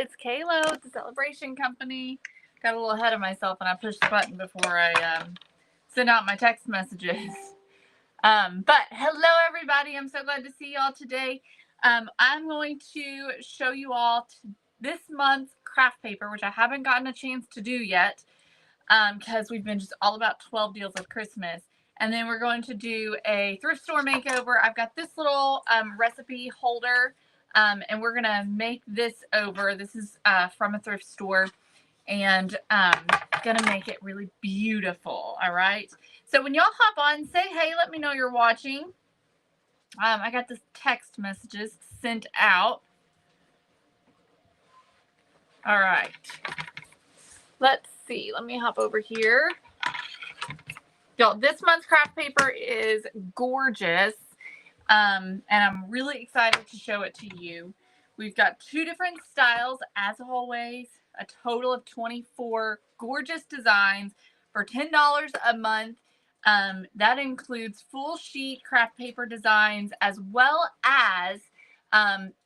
It's Kayla with the Celebration Company. Got a little ahead of myself and I pushed the button before I send out my text messages. But hello everybody. I'm so glad to see y'all today. I'm going to show you all this month's craft paper, which I haven't gotten a chance to do yet because we've been just all about 12 deals of Christmas. And then we're going to do a thrift store makeover. I've got this little recipe holder. And we're going to make this over. This is from a thrift store. And going to make it really beautiful. All right. So when y'all hop on, say hey. Let me know you're watching. I got this text messages sent out. All right. Let's see. Let me hop over here. Y'all, this month's craft paper is gorgeous. And I'm really excited to show it to you. We've got 2 different styles, as always, a total of 24 gorgeous designs for $10 a month. That includes full sheet craft paper designs, as well as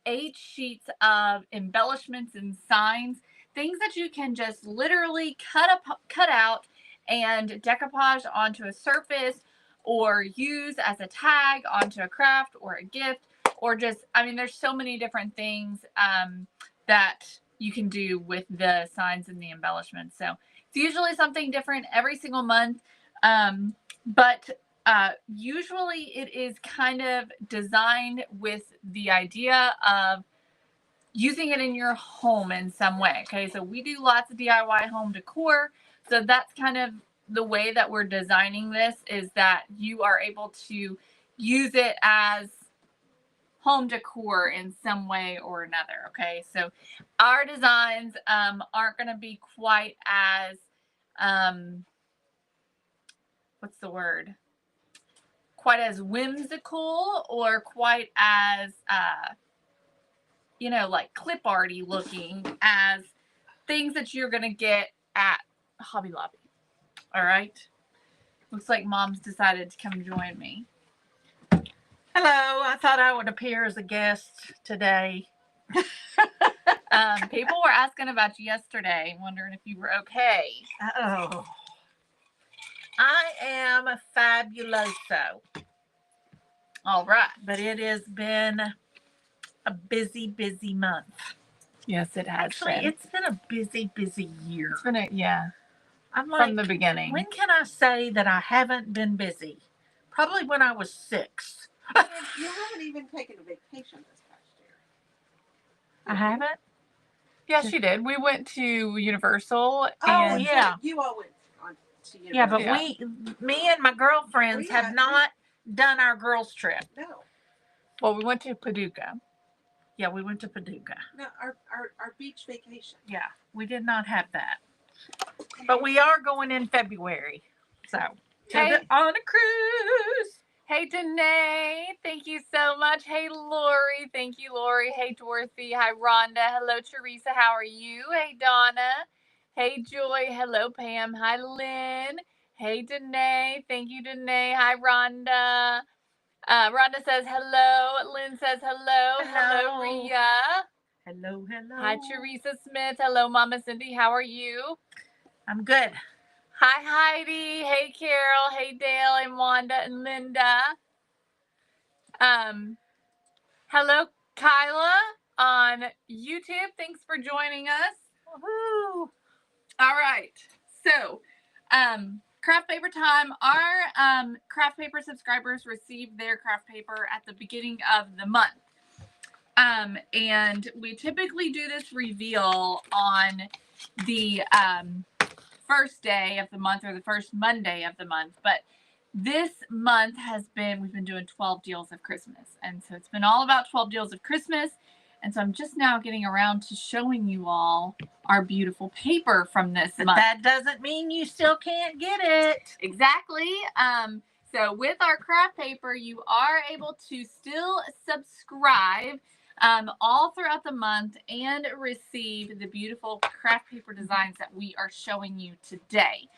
8 sheets of embellishments and signs, things that you can just literally cut out and decoupage onto a surface, or use as a tag onto a craft or a gift, or just, I mean, there's so many different things that you can do with the signs and the embellishments. So it's usually something different every single month. But usually it is kind of designed with the idea of using it in your home in some way. Okay, so we do lots of DIY home decor. So that's kind of the way that we're designing this, is that you are able to use it as home decor in some way or another. Okay, so our designs aren't going to be quite as what's the word? Quite as whimsical, or quite as you know, like clip arty looking as things that you're going to get at Hobby Lobby. All right. Looks like Mom's decided to come join me. Hello. I thought I would appear as a guest today. People were asking about you yesterday, wondering if you were okay. Oh, I am a fabuloso. All right. But it has been a busy month. Yes, it has. Actually, it's been a busy year. It's been yeah. I'm like, from the beginning. When can I say that I haven't been busy? Probably when I was 6. You haven't even taken a vacation this past year. I haven't? Yes, you did. We went to Universal. Oh, yeah. You all went on to Universal. Yeah, but me and my girlfriends have not done our girls' trip. No. Well, we went to Paducah. Yeah, we went to Paducah. No, our beach vacation. Yeah, we did not have that. But we are going in February. So, on a cruise. Hey, Danae. Thank you so much. Hey, Lori. Thank you, Lori. Hey, Dorothy. Hi, Rhonda. Hello, Teresa. How are you? Hey, Donna. Hey, Joy. Hello, Pam. Hi, Lynn. Hey, Danae. Thank you, Danae. Hi, Rhonda. Rhonda says hello. Lynn says hello. Hello, Ria. Hello. Hi, Teresa Smith. Hello, Mama Cindy. How are you? I'm good. Hi, Heidi. Hey, Carol. Hey, Dale and Wanda and Linda. Hello, Kyla on YouTube. Thanks for joining us. Woohoo. All right. So, craft paper time. Our craft paper subscribers receive their craft paper at the beginning of the month. And we typically do this reveal on the first day of the month, or the first Monday of the month. But this month we've been doing 12 deals of Christmas. And so it's been all about 12 deals of Christmas. And so I'm just now getting around to showing you all our beautiful paper from this month. That doesn't mean you still can't get it. Exactly. So with our craft paper, you are able to still subscribe all throughout the month and receive the beautiful craft paper designs that we are showing you today.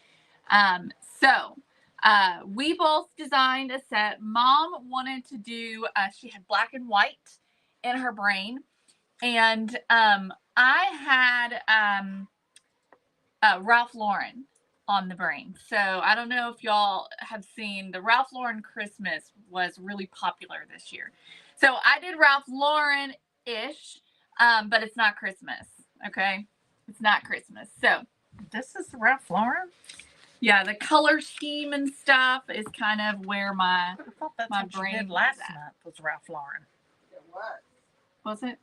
We both designed a set. Mom wanted to do, she had black and white in her brain. And I had Ralph Lauren on the brain. So I don't know if y'all have seen the Ralph Lauren Christmas was really popular this year. So I did Ralph Lauren-ish, but it's not Christmas. Okay, it's not Christmas. So This is Ralph Lauren? yeah, the color scheme and stuff is kind of where my I thought that's my what you brain did was last at. month was Ralph Lauren. It was. Was it?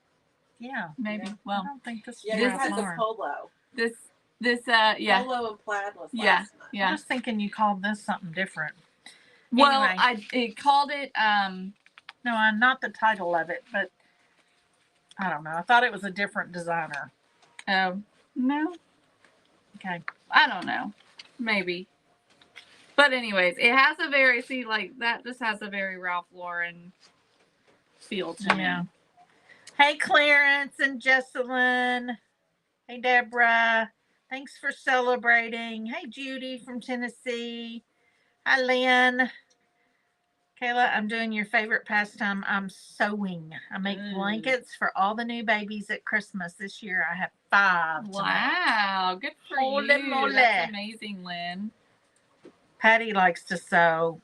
Yeah. Maybe. Yeah. I Well, don't think this Yeah, was you This had Ralph the Lauren. polo. this yeah. Polo and plaid was Yeah, last month. I yeah. was thinking you called this something different. Well, Anyway. it called it No, not the title of it, but I don't know. I thought it was a different designer. no, Okay. I don't know. Maybe. But anyways, it has a very like that just has a very Ralph Lauren feel to Yeah. me. Hey, Clarence and Jesselyn. Hey, Deborah. Thanks for celebrating. Hey, Judy from Tennessee. Hi, Lynn. Kayla, I'm doing your favorite pastime. I'm sewing. I make blankets for all the new babies at Christmas. This year I have 5 to make. Wow, good for Holy you. moly. That's amazing, Lynn. Patty likes to sew.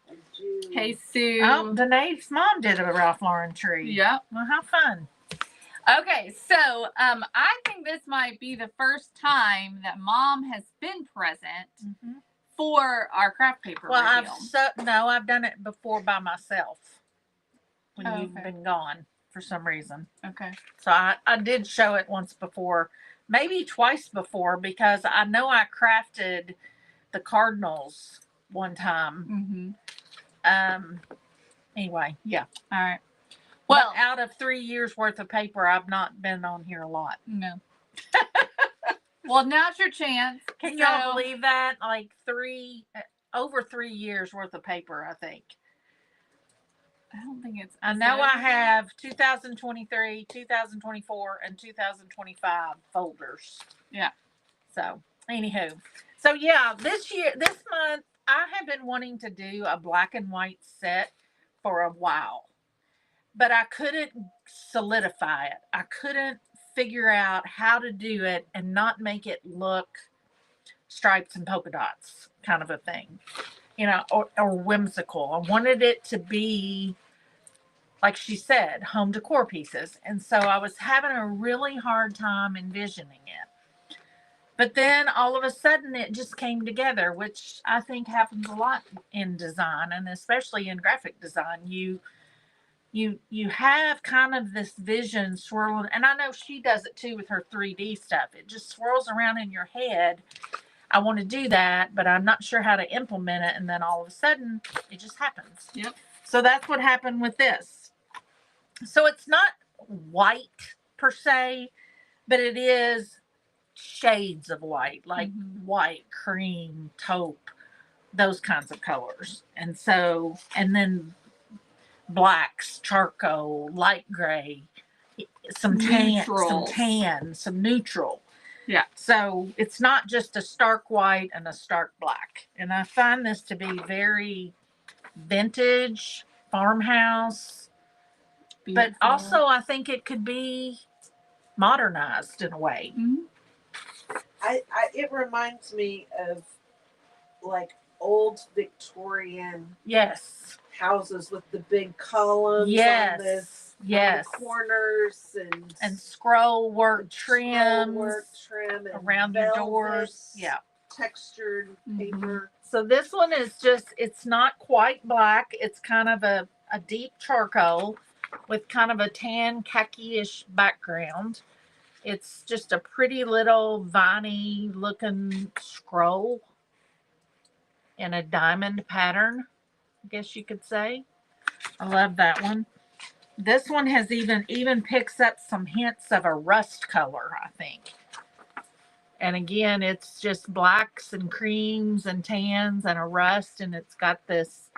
And June. Hey, Sue. Oh, Danae's mom did a Ralph Lauren tree. Yep. Well, how fun. Okay, so I think this might be the first time that Mom has been present Mm-hmm. for our craft paper Well, reveal. I've done it before by myself when Oh, you've okay. been gone for some reason. Okay. So I did show it once before, maybe twice before, because I know I crafted the cardinals one time. Mm-hmm. Anyway, yeah. All right. Well, Well, out of 3 years worth of paper, I've not been on here a lot. no. Well, now's your chance. Can y'all So- believe that? Like over 3 years worth of paper, I think. I don't think it's. I know I have 2023, 2024, and 2025 folders. Yeah. So, anywho. So, yeah, this month, I have been wanting to do a black and white set for a while. But I couldn't solidify it. I couldn't figure out how to do it and not make it look stripes and polka dots kind of a thing, or whimsical. I wanted it to be, like she said, home decor pieces. And so I was having a really hard time envisioning it. But then all of a sudden it just came together, which I think happens a lot in design, and especially in graphic design. You have kind of this vision swirling, and I know she does it too with her 3D stuff. It just swirls around in your head. I want to do that, but I'm not sure how to implement it. And then all of a sudden it just happens. Yep. So that's what happened with this. So it's not white per se, but it is shades of white, like white, cream, taupe, those kinds of colors. And so, and then blacks, charcoal, light gray, some tan, some neutral. Yeah. So it's not just a stark white and a stark black. And I find this to be very vintage, farmhouse, Beautiful. but also I think it could be modernized in a way. Mhm. It reminds me of like old Victorian Yes. houses with the big columns Yes. on the Yes. corners And scroll work scroll trims work trim and around your doors. velvet, Yeah. textured paper. So this one is it's not quite black. It's kind of a deep charcoal with kind of a tan khaki-ish background. It's just a pretty little viney looking scroll in a diamond pattern, I guess you could say. I love that one. This one has even picks up some hints of a rust color, I think. And again, it's just blacks and creams and tans and a rust, and it's got this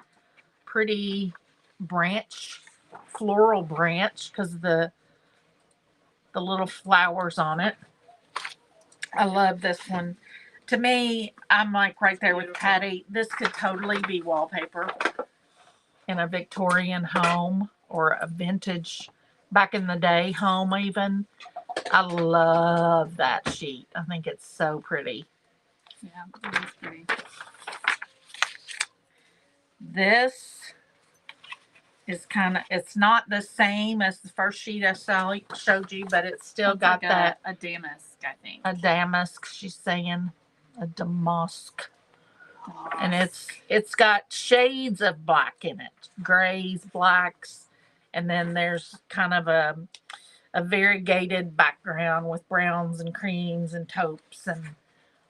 pretty branch, floral branch, because the little flowers on it. I love this one. To me, I'm like right there with Patty. This could totally be wallpaper in a Victorian home or a vintage back in the day home even. I love that sheet. I think it's so pretty. Yeah, it is pretty. This is kind of, it's not the same as the first sheet I showed you, but it's still Looks got like that. a damask, I think. A damask, she's saying. A damask. And it's got shades of black in it. Grays, blacks. And then there's kind of a variegated background with browns and creams and taupes and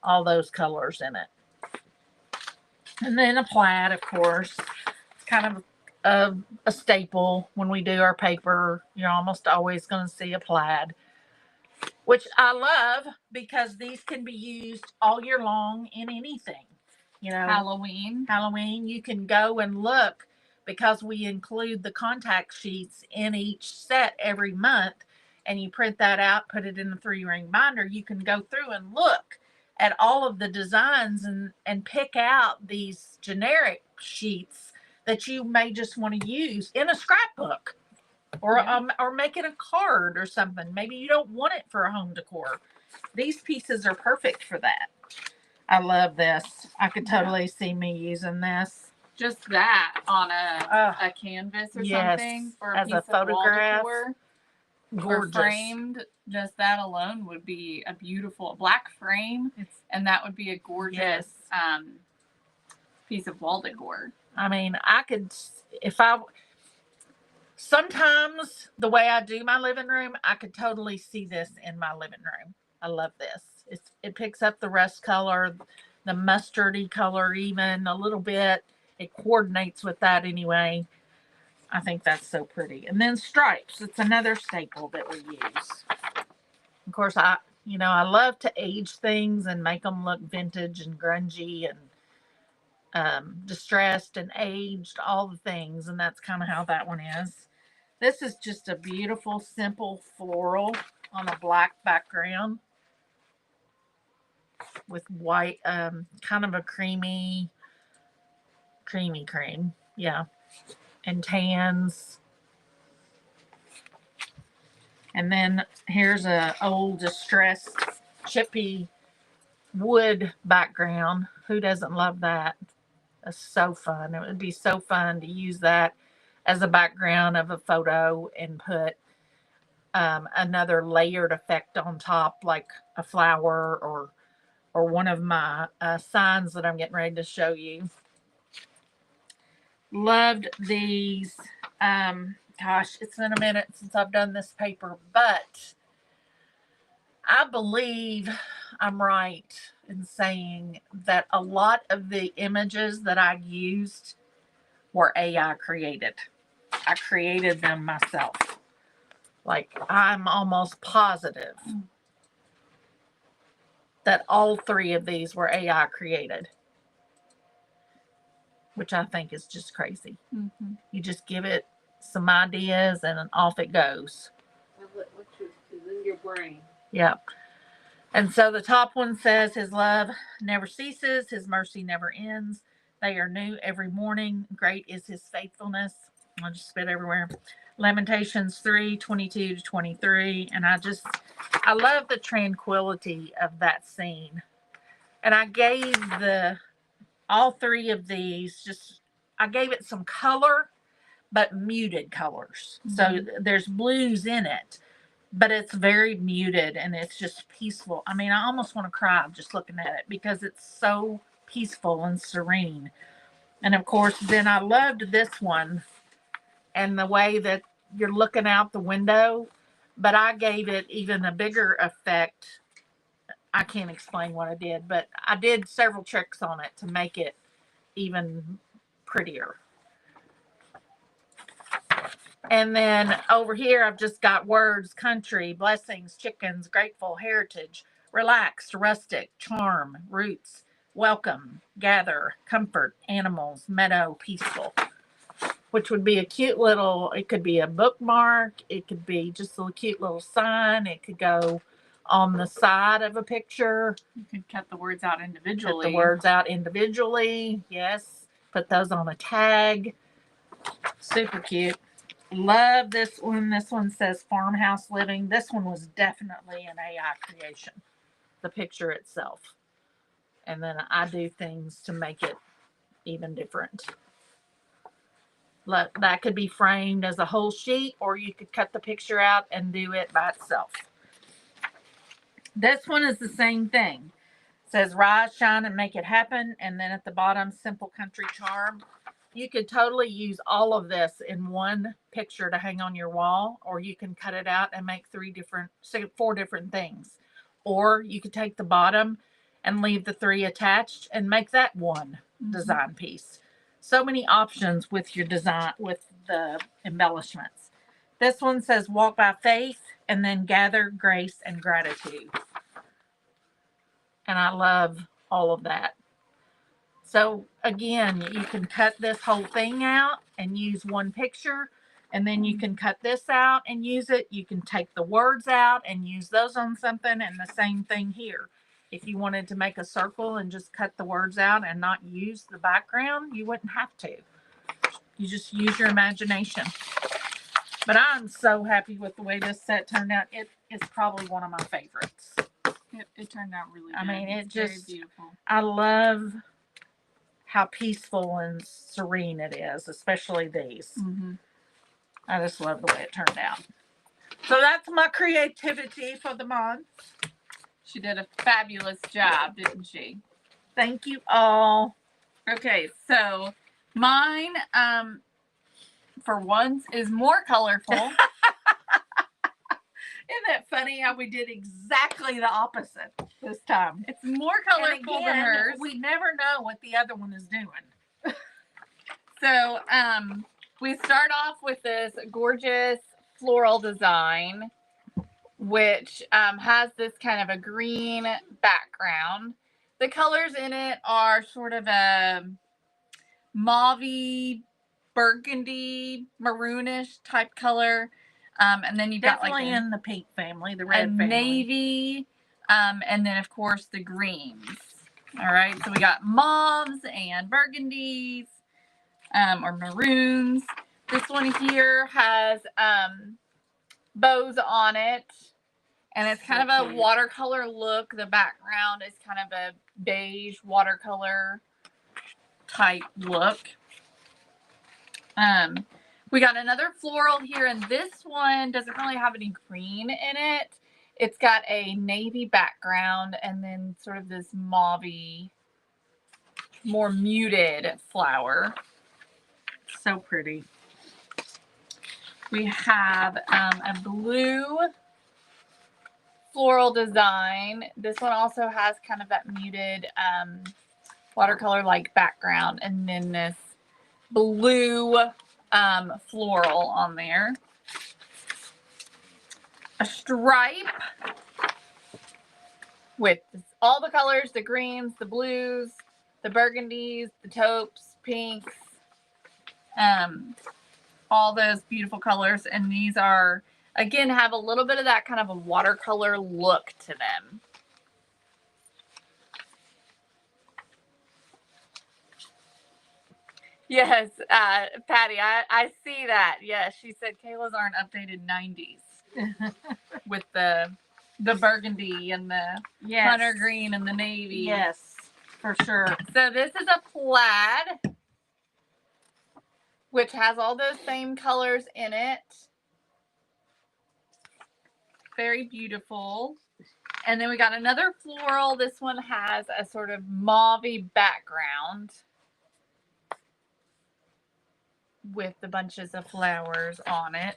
all those colors in it. And then a plaid, of course. It's kind of a staple when we do our paper. You're almost always going to see a plaid, which I love because these can be used all year long in anything. You know, Halloween, you can go and look because we include the contact sheets in each set every month, and you print that out, put it in a 3-ring binder. You can go through and look at all of the designs and pick out these generic sheets that you may just want to use in a scrapbook or make it a card or something. Maybe you don't want it for a home decor. These pieces are perfect for that. I love this. I could totally see me using this. Just that on a canvas or something for a as piece a of wall photograph. decor. Gorgeous. Or framed, just that alone would be a beautiful black frame, and that would be a gorgeous piece of wall decor. I mean, I could, sometimes the way I do my living room, I could totally see this in my living room. I love this. It picks up the rust color, the mustardy color even a little bit. It coordinates with that anyway. I think that's so pretty. And then stripes. It's another staple that we use. Of course, I love to age things and make them look vintage and grungy and distressed and aged, all the things. And that's kind of how that one is. This is just a beautiful, simple floral on a black background with white, kind of a creamy. Yeah. And tans. And then here's a old distressed chippy wood background. Who doesn't love that? That's so fun. It would be so fun to use that as a background of a photo and put another layered effect on top, like a flower or one of my signs that I'm getting ready to show you. Loved these. Gosh, it's been a minute since I've done this paper, but I believe I'm right in saying that a lot of the images that I used were AI created. I created them myself. Like, I'm almost positive that all 3 of these were AI created, which I think is just crazy. Mm-hmm. You just give it some ideas and off it goes. Which is in your brain. Yep. And so the top one says, his love never ceases, his mercy never ends. They are new every morning. Great is his faithfulness. I'll just spit everywhere. Lamentations 3:22-23. And I love the tranquility of that scene. And I gave all 3 of these, I gave it some color, but muted colors. Mm-hmm. So there's blues in it, but it's very muted and it's just peaceful. I mean, I almost want to cry just looking at it because it's so peaceful and serene. And of course, then I loved this one and the way that you're looking out the window, but I gave it even a bigger effect. I can't explain what I did, but I did several tricks on it to make it even prettier. And then over here, I've just got words: country, blessings, chickens, grateful, heritage, relaxed, rustic, charm, roots, welcome, gather, comfort, animals, meadow, peaceful, which would be a cute little, it could be a bookmark. It could be just a cute little sign. It could go on the side of a picture. You could cut the words out individually. Yes. Put those on a tag. Super cute. Love this one. This one says farmhouse living. This one was definitely an AI creation, the picture itself. And then I do things to make it even different. That could be framed as a whole sheet, or you could cut the picture out and do it by itself. This one is the same thing. It says rise, shine, and make it happen. And then at the bottom, simple country charm. You could totally use all of this in one picture to hang on your wall, or you can cut it out and make 4 different things. Or you could take the bottom and leave the 3 attached and make that one design piece. So many options with your design, with the embellishments. This one says walk by faith and then gather grace and gratitude. And I love all of that. So again, you can cut this whole thing out and use one picture, and then you can cut this out and use it. You can take the words out and use those on something, and the same thing here. If you wanted to make a circle and just cut the words out and not use the background, you wouldn't have to. You just use your imagination. But I'm so happy with the way this set turned out. It is probably one of my favorites. It turned out really good. I mean, it's very beautiful. I love how peaceful and serene it is, especially these. I just love the way it turned out. So that's my creativity for the month. She did a fabulous job, didn't she? Thank you all. Okay, so mine, for once, is more colorful. Isn't that funny how we did exactly the opposite this time? It's more colorful than hers. We never know what the other one is doing. So, we start off with this gorgeous floral design, which has this kind of a green background. The colors in it are sort of a mauve-y, burgundy, maroonish type color. And then you've got Definitely like in the pink family, the red family. navy, and then of course the greens. All right, so we got mauves and burgundies, or maroons. This one here has bows on it, and it's kind of a watercolor look. The background is kind of a beige watercolor type look. We got another floral here, and this one doesn't really have any green in it. It's got a navy background and then sort of this mauve-y, more muted flower. So pretty. We have a blue floral design. This one also has kind of that muted watercolor-like background, and then this blue floral on there. A stripe with all the colors, the greens, the blues, the burgundies, the taupes, pinks, all those beautiful colors. And these are, again, have a little bit of that kind of a watercolor look to them. Yes, Patty, I see that. Yes, she said Kayla's aren't updated 90s with the burgundy and the hunter green and the navy. Yes, for sure. So this is a plaid, which has all those same colors in it. Very beautiful. And then we got another floral. This one has a sort of mauve-y background with the bunches of flowers on it.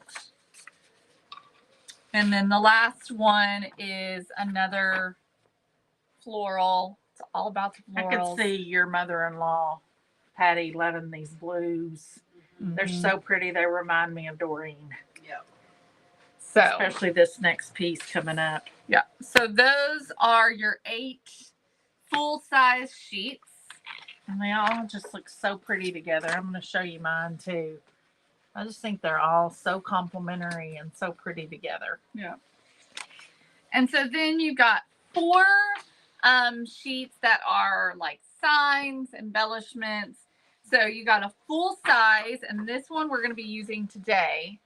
And then the last one is another floral. It's all about the florals. I could see your mother-in-law, Patty, loving these blues. They're so pretty. They remind me of Doreen. Yep. So, especially this next piece coming up. Yeah. So those are your 8 full-size sheets. And they all just look so pretty together. I'm going to show you mine too. I just think they're all so complimentary and so pretty together. Yeah. And so then you got 4 sheets that are like signs, embellishments. So you got a full size, and this one we're going to be using today.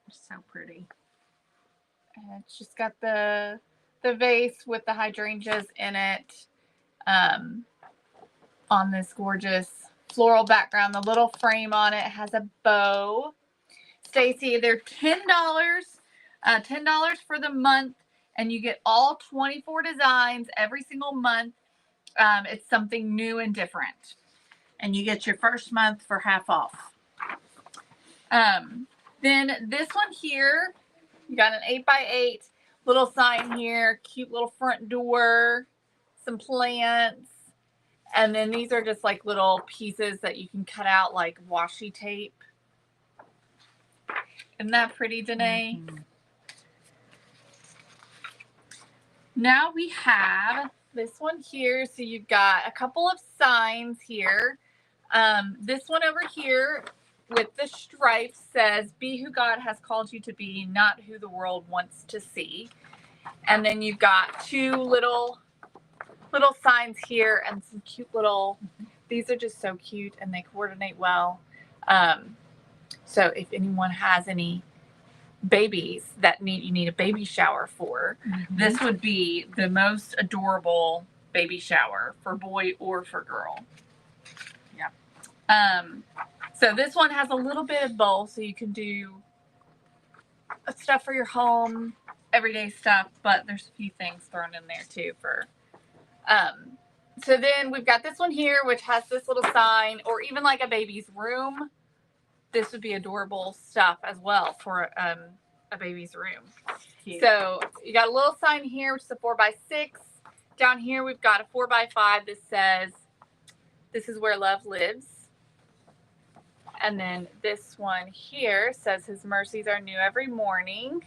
So pretty. And it's just got the vase with the hydrangeas in it, on this gorgeous floral background. The little frame on it has a bow. Stacy, they're $10, $10 for the month, and you get all 24 designs every single month. It's something new and different. And you get your first month for half off. Then this one here, you got an 8x8 little sign here, cute little front door, some plants. And then these are just like little pieces that you can cut out like washi tape. Isn't that pretty, Danae? Mm-hmm. Now we have this one here. So you've got a couple of signs here. This one over here with the stripes says, "Be who God has called you to be, not who the world wants to see." And then you've got two little signs here and some cute little, these are just so cute and they coordinate well. So if anyone has any babies that you need a baby shower for, this would be the most adorable baby shower for boy or for girl. Yeah. So this one has a little bit of both, so you can do stuff for your home, everyday stuff, but there's a few things thrown in there too for so then we've got this one here which has this little sign, or even like a baby's room. This would be adorable stuff as well for a baby's room. Cute. So you got a little sign here which is a 4x6. Down here we've got a 4x5 that says, "This is where love lives." And then this one here says, "His mercies are new every morning."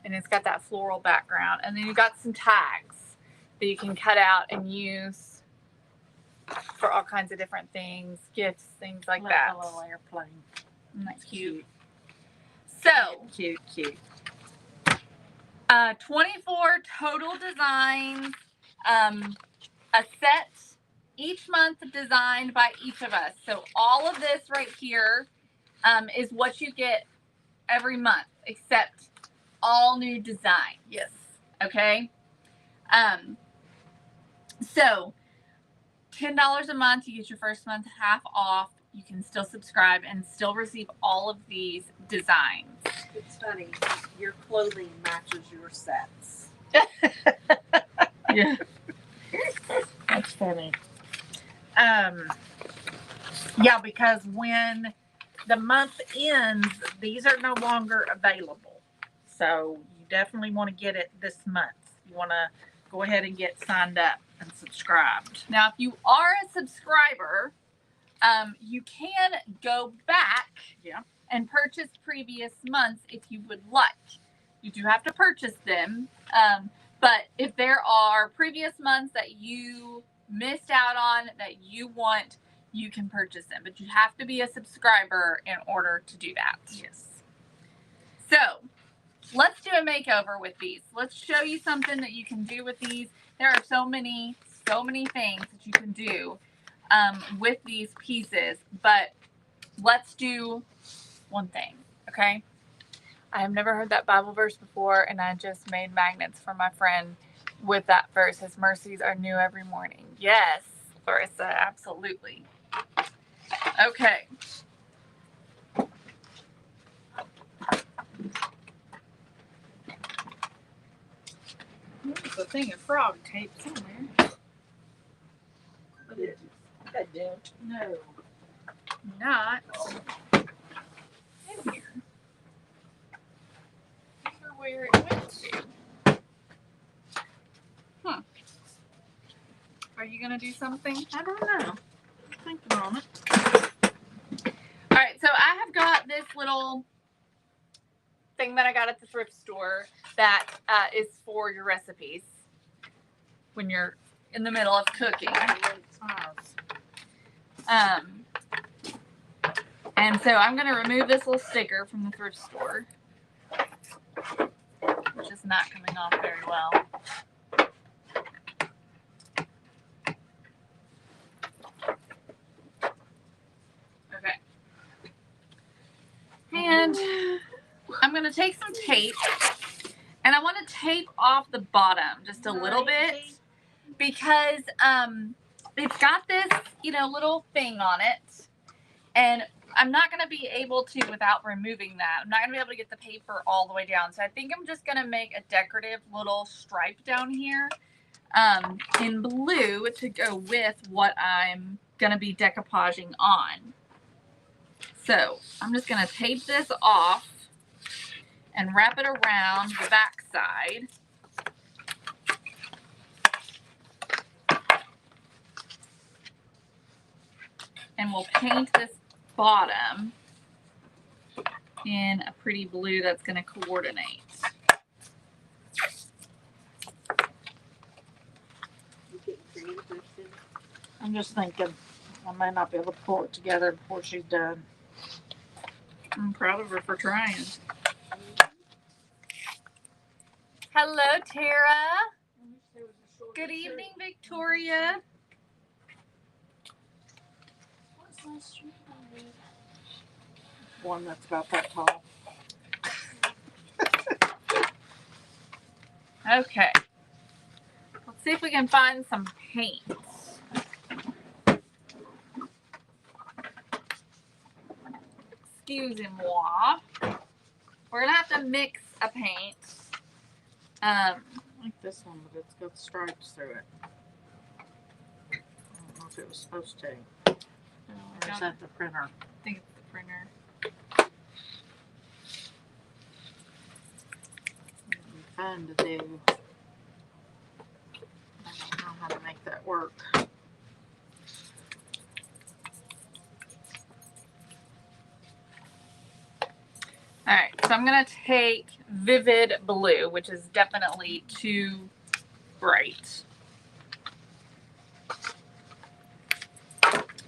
And it's got that floral background. And then you've got some tags that you can cut out and use for all kinds of different things, gifts, things like that. A little airplane. Isn't that cute? Cute. So, 24 total designs, a set each month designed by each of us. So all of this right here is what you get every month, except all new design. Yes. Okay. So $10 a month, you get your first month half off. You can still subscribe and still receive all of these designs. It's funny. Your clothing matches your sets. Yeah. That's funny. Yeah, because when the month ends, these are no longer available. So you definitely want to get it this month. You want to go ahead and get signed up and subscribed. Now, if you are a subscriber, you can go back and purchase previous months if you would like. You do have to purchase them. But if there are previous months that you missed out on that you want, you can purchase them. But you have to be a subscriber in order to do that. Yes. So let's do a makeover with these. Let's show you something that you can do with these. There are so many things that you can do with these pieces, but let's do one thing, okay? I have never heard that Bible verse before, and I just made magnets for my friend with that verse. His mercies are new every morning. Yes, Larissa, absolutely. Okay. There's a thing of frog tape somewhere. I don't know. Not in here. Not sure where it went to. Are you gonna do something? I don't know. I'm thinking on it. All right, so I have got this little thing that I got at the thrift store that is for your recipes when you're in the middle of cooking. And so I'm going to remove this little sticker from the thrift store, which is not coming off very well. Okay. And I'm going to take some tape and I want to tape off the bottom just a little bit because it's got this, you know, little thing on it, and I'm not going to be able to, without removing that, I'm not going to be able to get the paper all the way down. So I think I'm just going to make a decorative little stripe down here in blue to go with what I'm going to be decoupaging on. So I'm just going to tape this off and wrap it around the back side. And we'll paint this bottom in a pretty blue that's going to coordinate. I'm just thinking I might not be able to pull it together before she's done. I'm proud of her for trying. Hello, Tara. Good evening, Victoria. One that's about that tall. Okay. Let's see if we can find some paint. Excusez-moi. We're gonna have to mix a paint. I like this one, but it's got stripes through it. I don't know if it was supposed to. Or is that the printer? I think it's the printer. It'd be fun to do. I don't know how to make that work. All right, so I'm gonna take Vivid Blue, which is definitely too bright.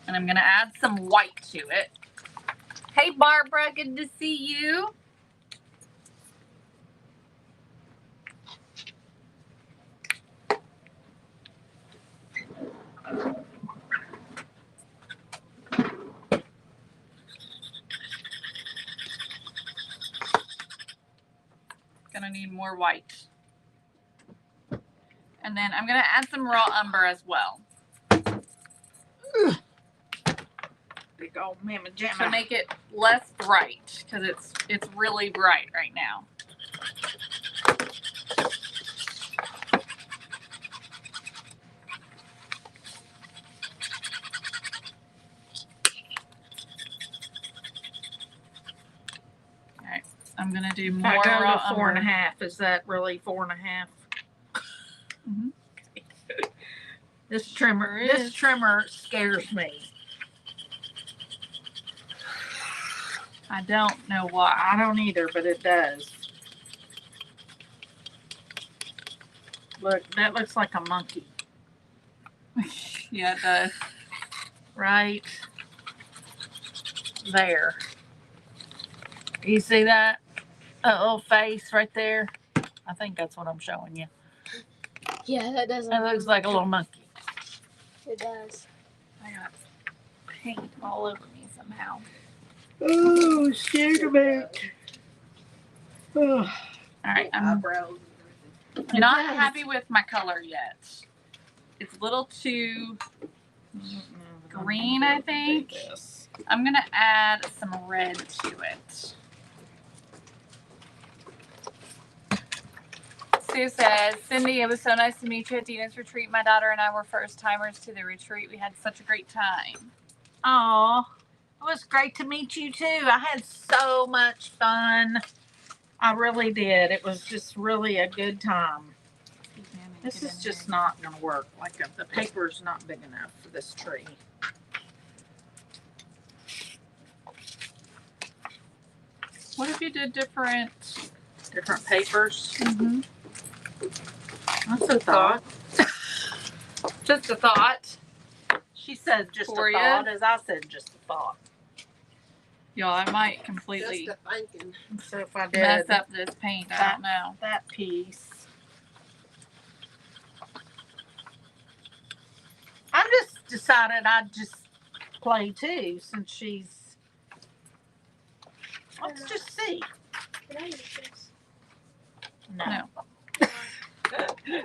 And I'm gonna add some white to it. Hey Barbara, good to see you. Gonna need more white. And then I'm gonna add some raw umber as well. Big old mamma To jamma. make it less bright, because it's really bright right now. All right, I'm gonna do more I go raw to 4.5. umber. Is that really 4.5? Mhm. This trimmer, Sure this is. trimmer scares me. I don't know why. I don't either, but it does. Look, that looks like a monkey, Yeah, it does. right there. You see that? That little face right there? I think that's what I'm showing you. Yeah, that doesn't. That looks like a little monkey. It does. I got paint all over me somehow. Oh, scared a bit. Oh. All right, I'm Eyebrows. not does. happy with my color yet. It's a little too green, I think. I'm gonna add some red to it. Sue says, Cindy, it was so nice to meet you at Dina's retreat. My daughter and I were first timers to the retreat. We had such a great time. Oh, it was great to meet you too. I had so much fun. I really did. It was just really a good time. This is just not going to work. Like the paper's not big enough for this tree. What if you did different? Different papers. Mm-hmm. That's a thought. Just a thought. She said just For a ya? thought, as I said just a thought. Y'all, I might completely Just a thinking. So if I did mess up this paint. I don't know. that piece. I just decided I'd just play too, since she's. Let's just see. Can I use this? No.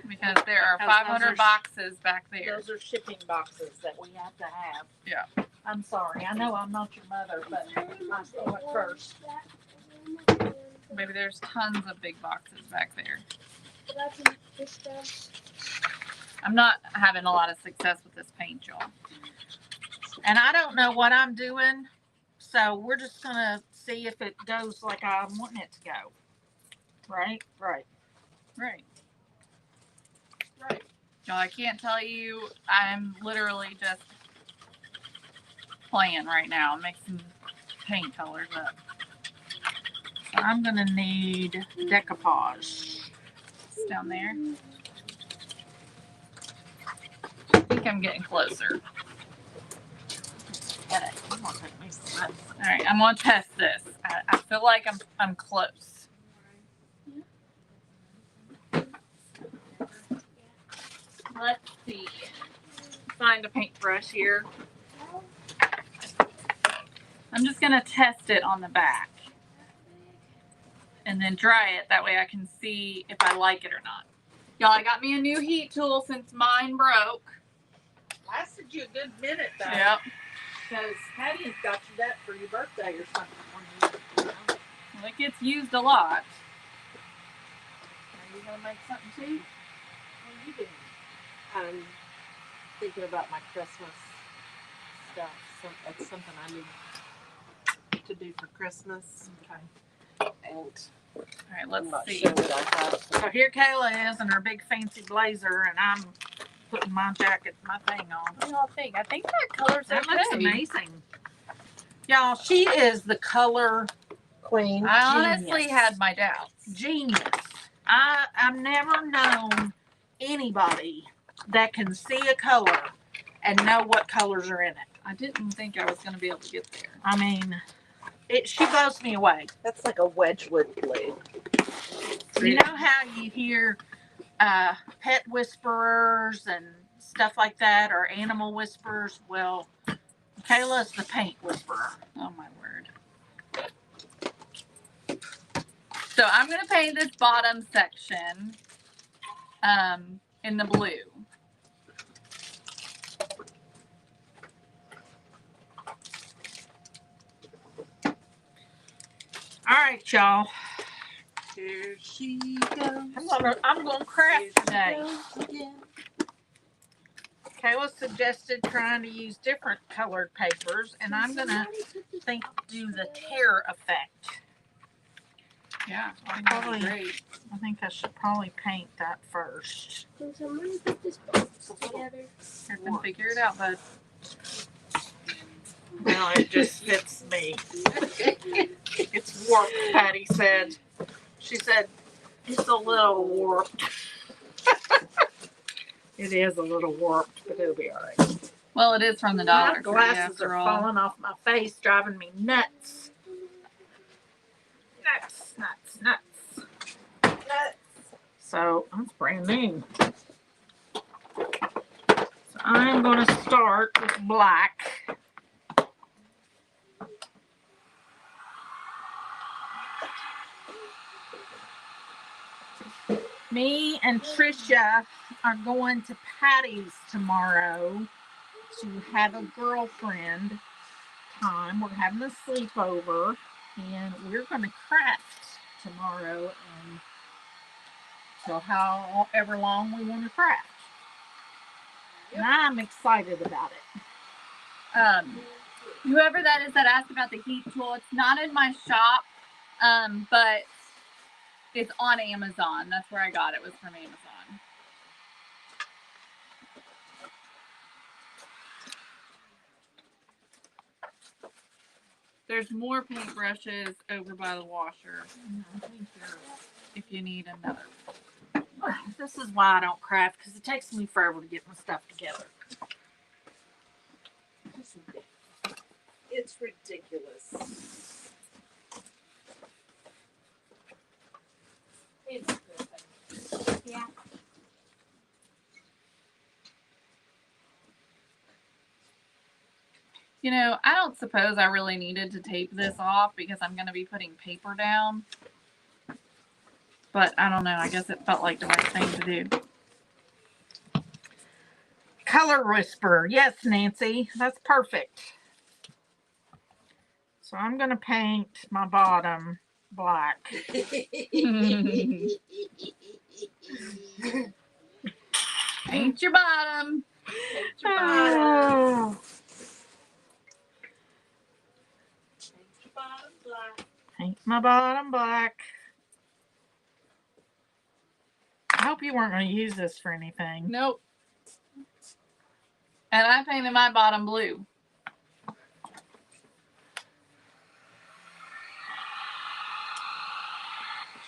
Because there are Because those 500 are- boxes back there. Those are shipping boxes that we have to have. Yeah. I'm sorry. I know I'm not your mother, but I saw it first. Maybe there's tons of big boxes back there. That's in this stuff. I'm not having a lot of success with this paint, y'all. And I don't know what I'm doing, so we're just gonna see if it goes like I'm wanting it to go. Right? Right. Right. Y'all, I can't tell you. I'm literally just playing right now, mixing paint colors up. So I'm gonna need decoupage. It's down there. I think I'm getting closer. Get it. I'm gonna take me some. All right, I'm gonna test this. I feel like I'm close. Let's see. Find a paintbrush here. I'm just gonna test it on the back and then dry it. That way I can see if I like it or not. Y'all, I got me a new heat tool since mine broke. Lasted you a good minute though. Yep. Because Hattie's got you that for your birthday or something. Well, it gets used a lot. Are you gonna make something too? What are you doing? I'm thinking about my Christmas stuff. So that's something I need to do for Christmas. Okay. And All right, I'm let's not see. sure what I have. So here Kayla is in her big fancy blazer, and I'm putting my jacket, my thing on. What do y'all think? I think that color's That looks okay. amazing. Y'all, she is the color Queen. I honestly Genius. had my doubts. genius. I've never known anybody that can see a color and know what colors are in it. I didn't think I was going to be able to get there. I mean, she blows me away. That's like a Wedgwood blue. You know how you hear pet whisperers and stuff like that, or animal whisperers? Well, Kayla's the paint whisperer. Oh my word. So I'm going to paint this bottom section in the blue. All right, y'all. Here she goes. I'm gonna craft today. Again. Kayla suggested trying to use different colored papers, and I'm gonna do the tear effect. Yeah, I think that'd be Probably. great. I think I should probably paint that first. Can somebody put this box together? Here, then figure it out, bud. Well, it just fits me. It's warped, Patty said. She said, it's a little warped. It is a little warped, but it'll be all right. Well, it is from the My Dollar Tree glasses after are all. falling off my face, driving me nuts. Nuts, nuts, nuts. Nuts. So, that's brand new. So, I'm going to start with black. Me and Trisha are going to Patty's tomorrow to have a girlfriend time. We're having a sleepover, and we're going to craft tomorrow until however long we want to craft. And I'm excited about it. Whoever that is that asked about the heat tool, it's not in my shop, but it's on Amazon. That's where I got it. It was from Amazon. There's more paintbrushes over by the washer if you need another. This is why I don't craft, because it takes me forever to get my stuff together. It's ridiculous. It's good. Yeah. You know, I don't suppose I really needed to tape this off because I'm going to be putting paper down. but I don't know. I guess it felt like the right thing to do. Color Whisperer. Yes, Nancy. That's perfect. So I'm going to paint my bottom black. Paint your bottom. Paint your bottom. Paint your bottom black. Paint my bottom black. I hope you weren't going to use this for anything. Nope. And I painted my bottom blue.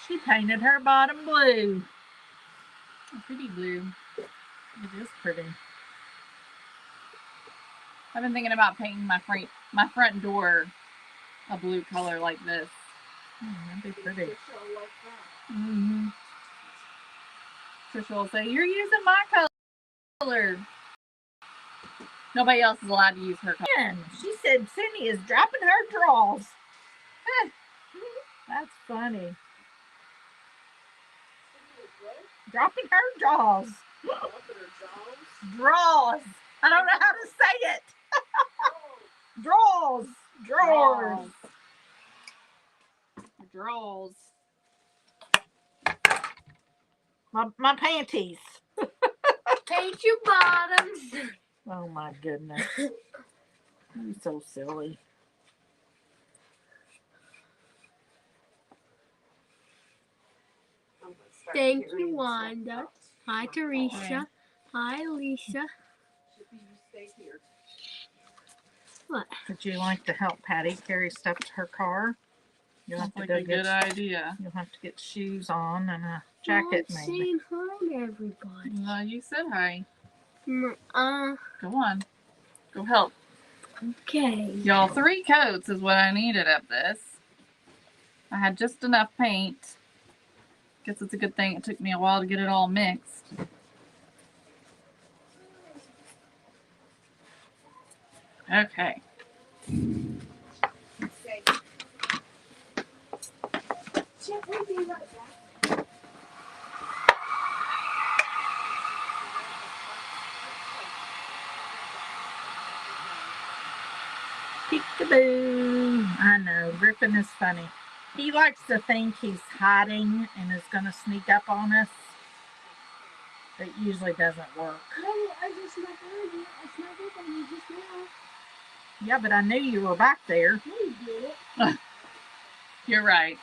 She painted her bottom blue. A pretty blue. It is pretty. I've been thinking about painting my front door a blue color like this. That'd be pretty. She'll like that. Mm-hmm. Trisha will say, "You're using my color." Nobody else is allowed to use her color. And she said Cindy is dropping her drawers. That's funny. Dropping her drawers. Drawers. I don't know how to say it. Drawers. Drawers. Drawers. My panties. Paint your bottoms. Oh my goodness. You're so silly. Thank you, Wanda. Hi, Teresa. Hi, Lisa. What? Would you like to help Patty carry stuff to her car? You'll have Sounds to like go a good get. idea. You'll have to get shoes on and a jacket, I'm maybe. saying hi to everybody. Well, you said hi. Go on. Go help. Okay. Y'all, 3 coats is what I needed of this. I had just enough paint. Guess it's a good thing it took me a while to get it all mixed. Okay. Peekaboo. I know. Griffin is funny. He likes to think he's hiding and is going to sneak up on us. It usually doesn't work. No, I just not heard it. I snuck up on you just now. Yeah, but I knew you were back there. No, you did. You're right.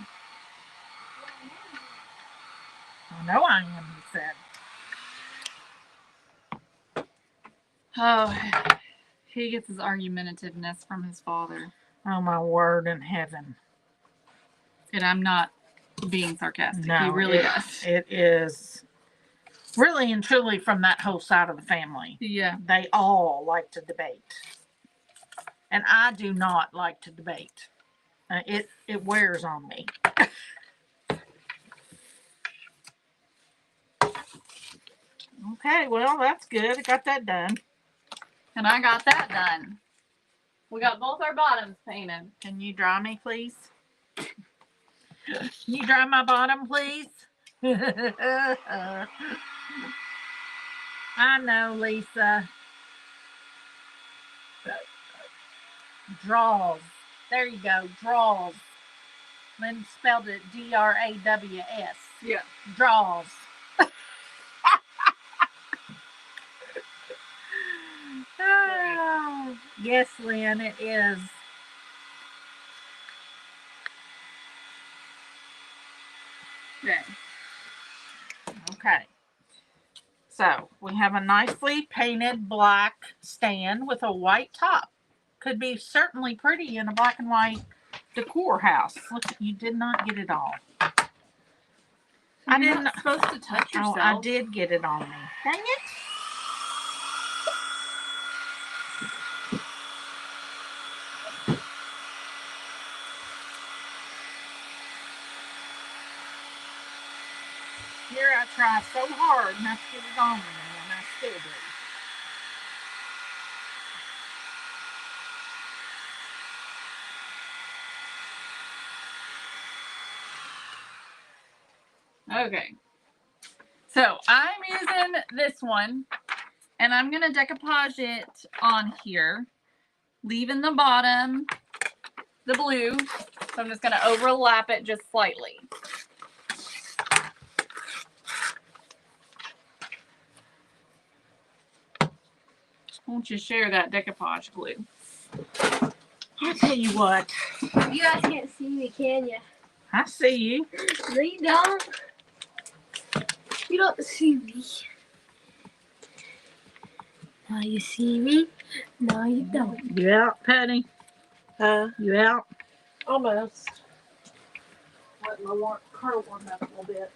I know I am, he said. Oh, he gets his argumentativeness from his father. Oh, my word in heaven. And I'm not being sarcastic. No, he really does. It is really and truly from that whole side of the family. Yeah. They all like to debate. And I do not like to debate. It wears on me. Okay, well, that's good. I got that done. And I got that done. We got both our bottoms painted. Can you dry me, please? Can you dry my bottom, please? I know, Lisa. Draws. There you go. Draws. Lynn spelled it D-R-A-W-S. Yeah. Draws. Yes, Lynn, it is. Okay. Okay. So we have a nicely painted black stand with a white top. Could be certainly pretty in a black and white decor house. Look, you did not get it all. I You're didn't. not supposed to touch Oh, yourself. I did get it on me. Dang it. Here I try so hard not to get it on me, and I still do. Okay. So I'm using this one, and I'm going to decoupage it on here, leaving the bottom the blue. So I'm just going to overlap it just slightly. Won't you share that decoupage glue? I'll tell you what. You guys can't see me, can you? I see you. No, you don't. You don't see me. Now you see me. No, you don't. You out, Patty? Huh? You out? Almost. Let my car warm up a little bit.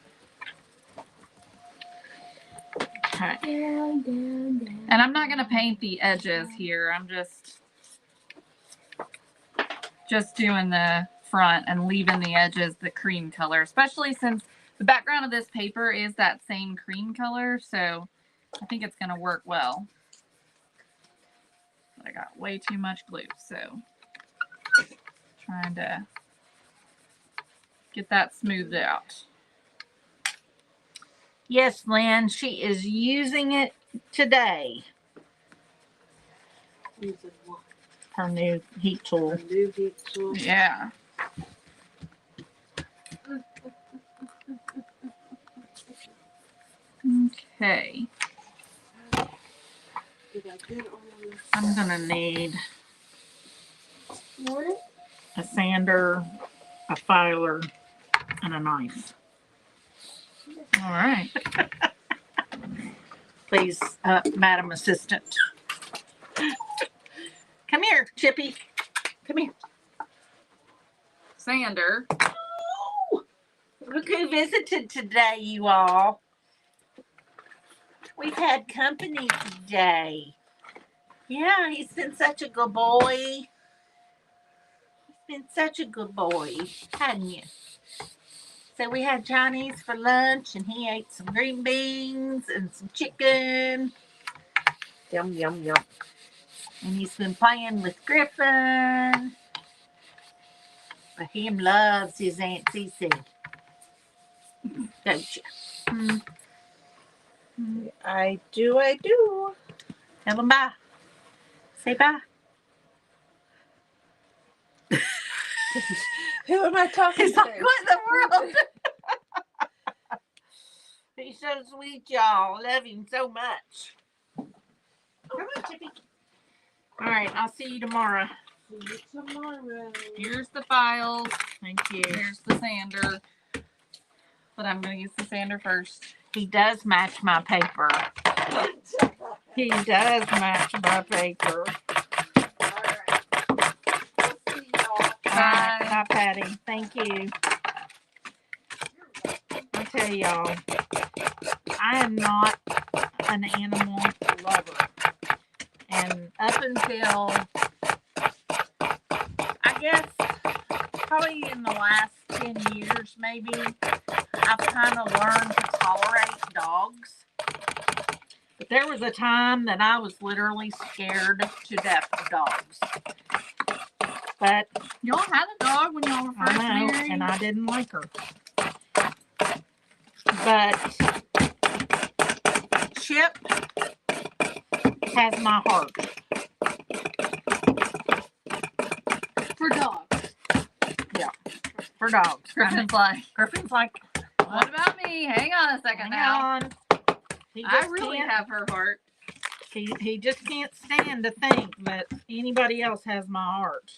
Okay. Down, down, down. And I'm not going to paint the edges here. I'm just doing the front and leaving the edges the cream color, especially since the background of this paper is that same cream color. So I think it's going to work well. But I got way too much glue, so trying to get that smoothed out. Yes, Lynn, she is using it today. Using what? Her new heat tool. A new heat tool. Yeah. Okay. Did I get all of this? I'm gonna need What? a sander, a filer, and a knife. All right. Please, Madam Assistant. Come here, Chippy. Come here. Sander. Oh, look who visited today, you all. We've had company today. Yeah, he's been such a good boy. He's been such a good boy, hadn't you? So we had Chinese for lunch, and he ate some green beans and some chicken. Yum, yum, yum. And he's been playing with Griffin. But him loves his Aunt Cece. Don't you? I do. Tell him bye. Say bye. Who am I talking He's to? like, what in the world? He's so sweet, y'all. Love him so much. Come on, Chippy. All right, I'll see you tomorrow. See you tomorrow. Here's the files. Thank you. Here's the sander. But I'm going to use the sander first. He does match my paper. He does match my paper. Alright. We'll see y'all. All right, bye, Patty. Thank you. I tell y'all, I am not an animal lover. And up until, I guess, probably in the last 10 years, maybe, I've kind of learned to tolerate dogs. But there was a time that I was literally scared to death of dogs. But Y'all had a dog when y'all were first I know, married? and I didn't like her. But Chip has my heart. For dogs. For dogs. Griffin's like, what what about me? Hang on a second Hang now. on. He I just really can't- have her heart. He just can't stand to think that anybody else has my heart.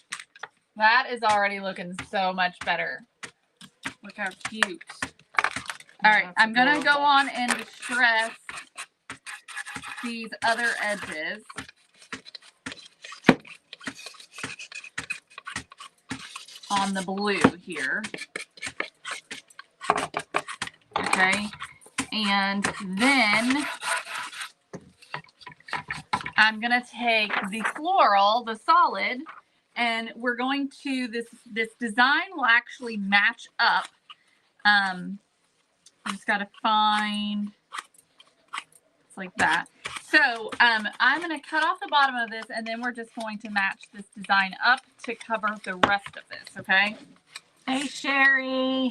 That is already looking so much better. Look how cute. All right, That's I'm going to go adorable. on and distress these other edges. On the blue here. Okay. And then I'm going to take the floral, the solid, and we're going to, this design will actually match up. I just got to find, it's like that. So I'm going to cut off the bottom of this, and then we're just going to match this design up to cover the rest of this, okay? Hey, Sherry.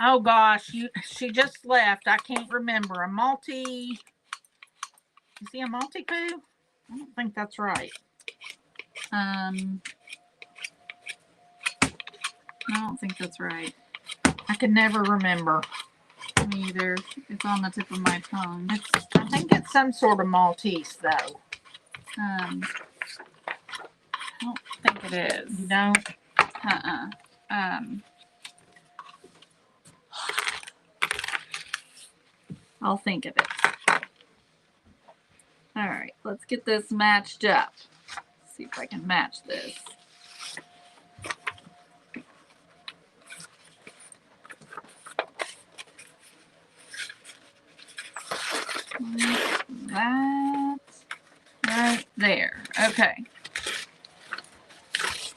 Oh gosh, she just left. I can't remember. Is he a multi-poo? I don't think that's right. I don't think that's right. I can never remember. Me either. It's on the tip of my tongue. I think it's some sort of Maltese though. I don't think it is. You know? I'll think of it. All right, let's get this matched up. See if I can match this. Like that. Right there. Okay.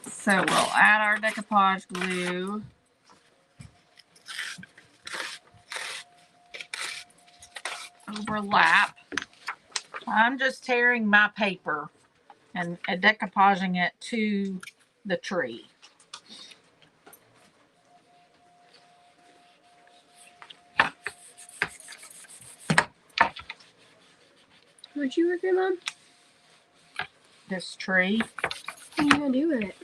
So we'll add our decoupage glue. Overlap. I'm just tearing my paper and decoupaging it to the tree. What you working on? This tree. What are you gonna do with it?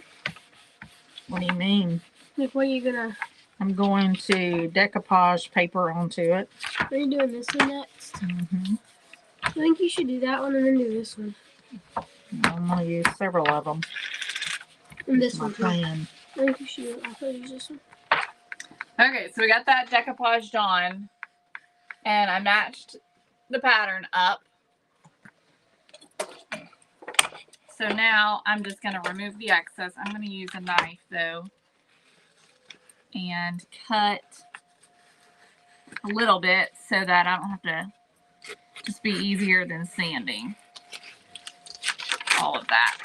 What do you mean? Like, what are you gonna? I'm going to decoupage paper onto it. Are you doing this one next? Mm-hmm. I think you should do that one and then do this one. I'm going to use several of them. And this That's my one too. plan. I think you should. I'll probably use this one. Okay, so we got that decoupaged on, and I matched the pattern up. So now I'm just going to remove the excess. I'm going to use a knife though and cut a little bit so that I don't have to, just be easier than sanding all of that.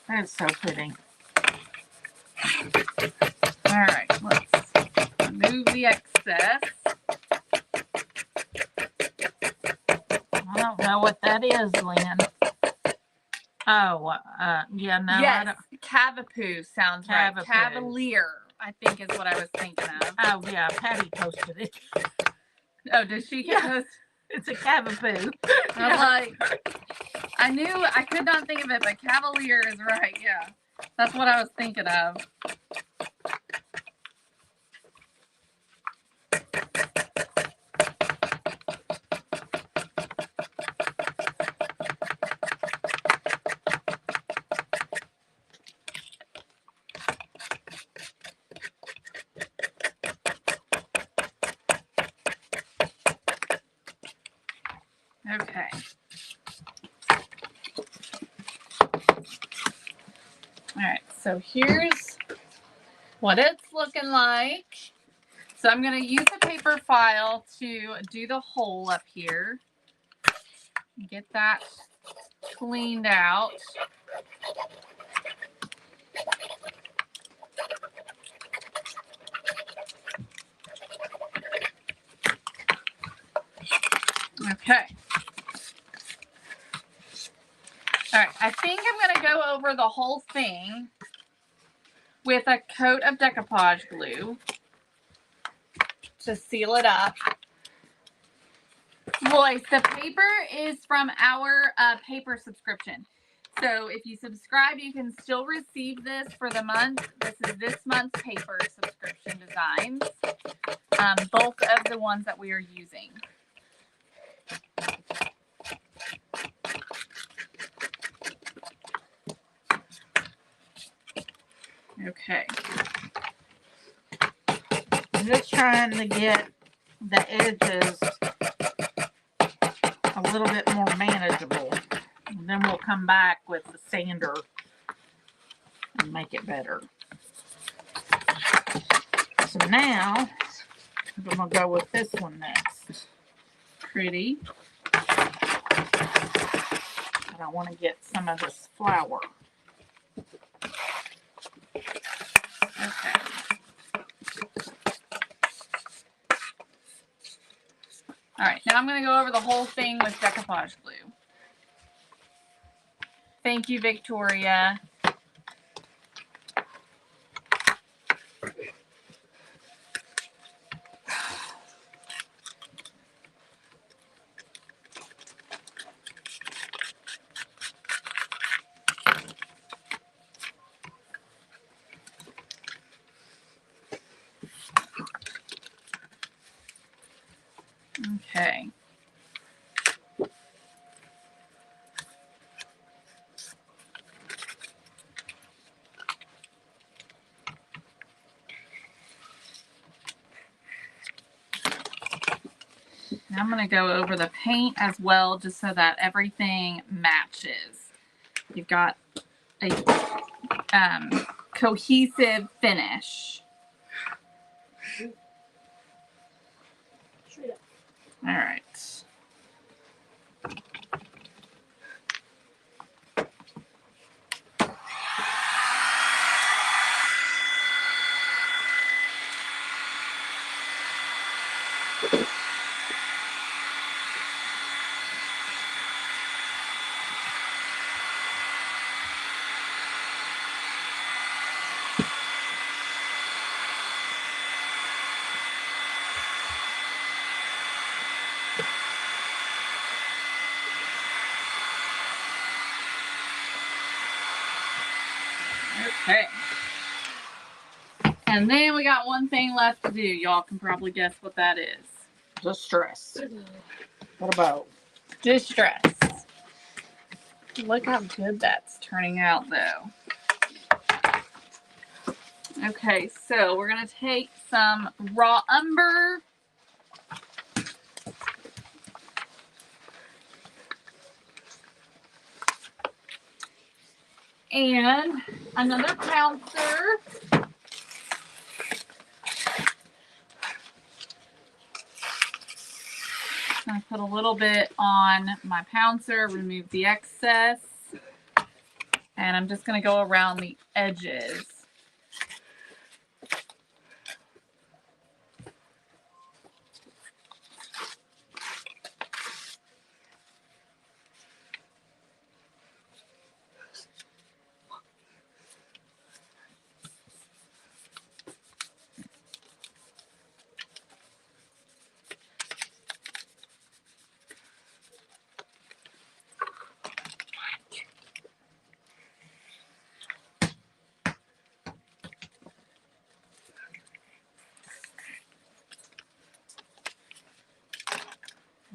That's so pretty. All right, let's remove the excess. I don't know what that is, Lynn. Oh, yeah, no. Yes, cavapoo sounds right. Cavapoo. Cavalier, I think is what I was thinking of. Oh, yeah, Patty posted it. Oh, did she? Yeah. It's a cavapoo. I was like, I knew I could not think of it, but cavalier is right. Yeah, that's what I was thinking of. Okay. All right, so here's what it's looking like. So I'm going to use a paper file to do the hole up here. Get that cleaned out. Okay. All right, I think I'm going to go over the whole thing with a coat of decoupage glue to seal it up. Boys, the paper is from our paper subscription. So if you subscribe, you can still receive this for the month. This is this month's paper subscription designs. Both of the ones that we are using. Okay. I'm just trying to get the edges a little bit more manageable. And then we'll come back with the sander and make it better. So now, I'm going to go with this one next. Pretty. But I want to get some of this flour. Okay. All right, now I'm going to go over the whole thing with decoupage glue. Thank you, Victoria. Okay. And I'm going to go over the paint as well, just so that everything matches. You've got a cohesive finish. All right. Okay. And then we got one thing left to do. Y'all can probably guess what that is. Distress. What about? Distress. Look how good that's turning out, though. Okay, so we're going to take some raw umber. And another pouncer. I'm going to put a little bit on my pouncer, remove the excess. And I'm just going to go around the edges.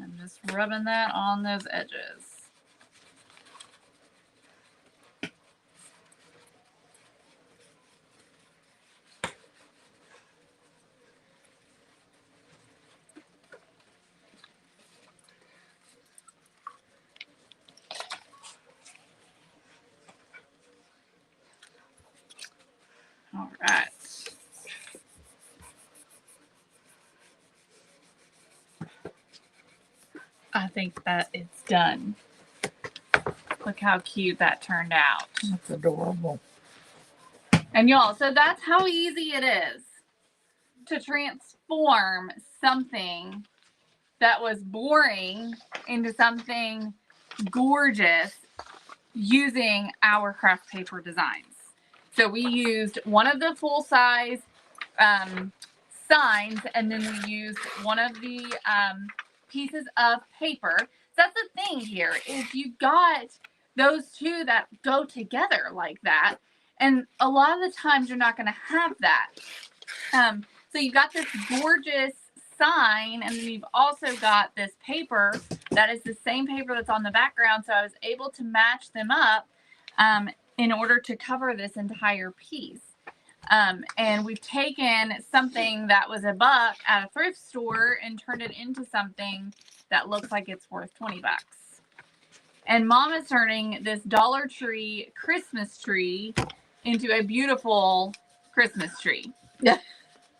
I'm just rubbing that on those edges. All right. I think that it's done. Look how cute that turned out. That's adorable. And y'all, so that's how easy it is to transform something that was boring into something gorgeous using our craft paper designs. So we used one of the full size signs, and then we used one of the pieces of paper. So that's the thing here, is you got those two that go together like that, and a lot of the times you're not going to have that. So you've got this gorgeous sign, and then you've also got this paper that is the same paper that's on the background. So I was able to match them up in order to cover this entire piece. And we've taken something that was $1 at a thrift store and turned it into something that looks like it's worth 20 bucks. And Mom is turning this Dollar Tree Christmas tree into a beautiful Christmas tree. Yeah.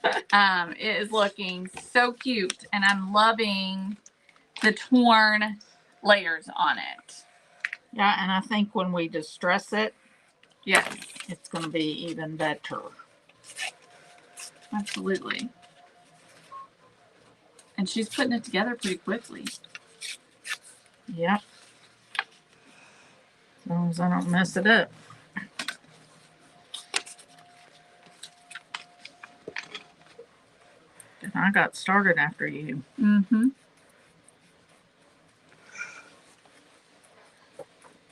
It is looking so cute, and I'm loving the torn layers on it. Yeah, and I think when we distress it, Yes, it's going to be even better. absolutely. And she's putting it together pretty quickly. Yep. As long as I don't mess it up. And I got started after you. Mm-hmm.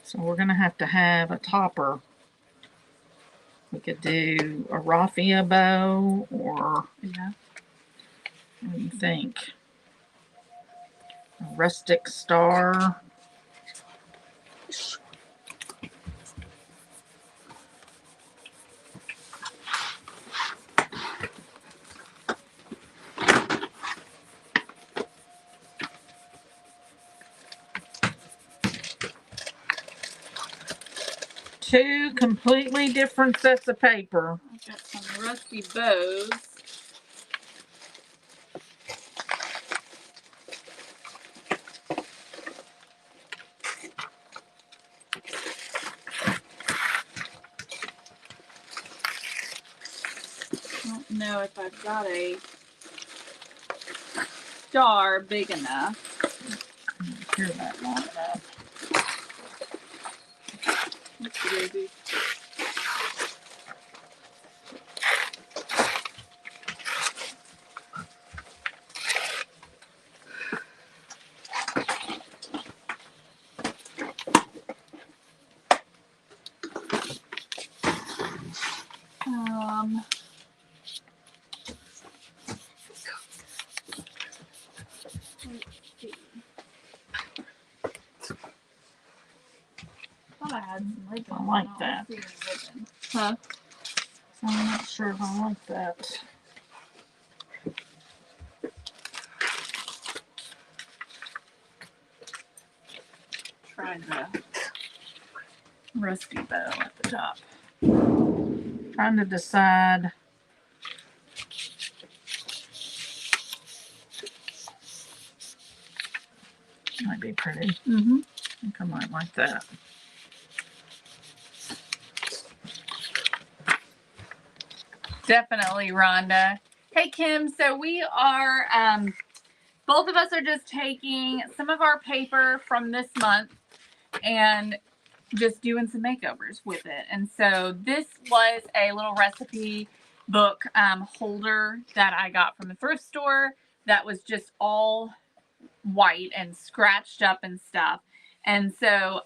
So we're going to have a topper. We could do a raffia bow, or Yeah. what do you think? A rustic star. Two completely different sets of paper. I've got some rusty bows. I don't know if I've got a star big enough. Hear that long enough. What's the baby? Let's see. Thought I had some ribbon. I like don't that. see any ribbon. Huh? I'm not sure if I like that. Try the rusty bow at the top. Trying to decide. Might be pretty. Mm-hmm. I think I might like that. Definitely, Rhonda. Hey, Kim. So we are, both of us are just taking some of our paper from this month and just doing some makeovers with it. And so this was a little recipe book holder that I got from the thrift store that was just all white and scratched up and stuff. And so